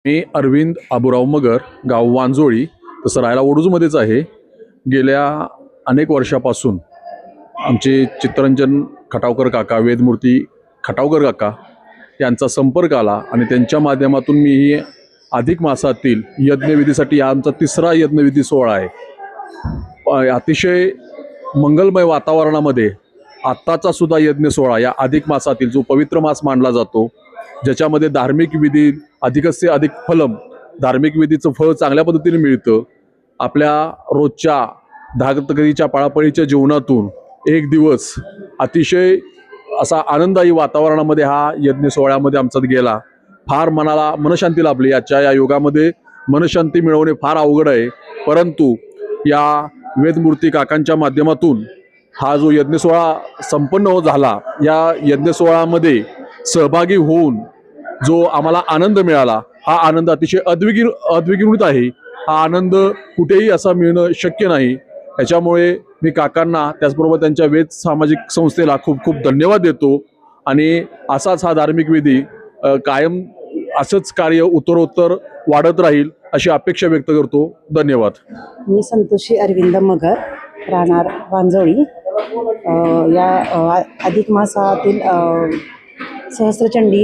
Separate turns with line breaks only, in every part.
मी अरविंद आबुराव मगर, गाव वांजोळी, तसं राहायला ओडूजमध्येच आहे. गेल्या अनेक वर्षापासून आमचे चित्तरंजन खटावकर काका, वेदमूर्ती खटावकर काका यांचा संपर्क आला आणि त्यांच्या माध्यमातून मी ही अधिक मासातील यज्ञविधीसाठी हा आमचा तिसरा यज्ञविधी सोहळा आहे. अतिशय मंगलमय वातावरणामध्ये आत्ताचा सुद्धा यज्ञ सोहळा या अधिक मासातील जो पवित्र मास मानला जातो, ज्याच्यामध्ये धार्मिक विधी अधिकस्य अधिक फलम, धार्मिक विधीचं फळ चांगल्या पद्धतीने मिळतं. आपल्या रोजच्या धागतगतीच्या पळापळीच्या जीवनातून एक दिवस अतिशय असा आनंददायी वातावरणामध्ये हा यज्ञ सोहळ्यामध्ये आमचा गेला. फार मनाला मनशांती लाभली. या युगामध्ये मनशांती मिळवणे फार अवघड आहे, परंतु या वेदमूर्ती काकांच्या माध्यमातून हा जो यज्ञ सोहळा संपन्न झाला, या यज्ञ सोहळ्यामध्ये सहभागी होऊन जो आम्हाला आनंद मिळाला, हा आनंद अतिशय अद्विगुणित आहे. हा आनंद कुठेही असा मिळणं शक्य नाही. त्याच्यामुळे मी काकांना, त्याचबरोबर त्यांच्या वेद सामाजिक संस्थेला खूप खूप धन्यवाद देतो आणि असाच हा धार्मिक विधी कायम असंच कार्य उत्तरोत्तर वाढत राहील अशी अपेक्षा व्यक्त करतो. धन्यवाद.
मी संतोषी अरविंद मगर, राहणार वांजोळी. या अधिक मासातील सहस्त्रचंडी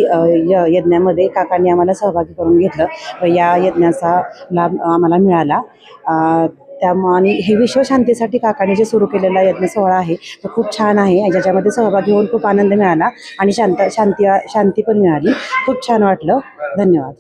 यज्ञामध्ये काकांनी आम्हाला सहभागी करून घेतलं व या यज्ञाचा लाभ आम्हाला मिळाला. त्यामुळे आणि हे विश्वशांतीसाठी काकांनी जे सुरू केलेला यज्ञ सोहळा आहे तो खूप छान आहे, ज्याच्यामध्ये सहभागी होऊन खूप आनंद मिळाला आणि शांती पण मिळाली. खूप छान वाटलं. धन्यवाद.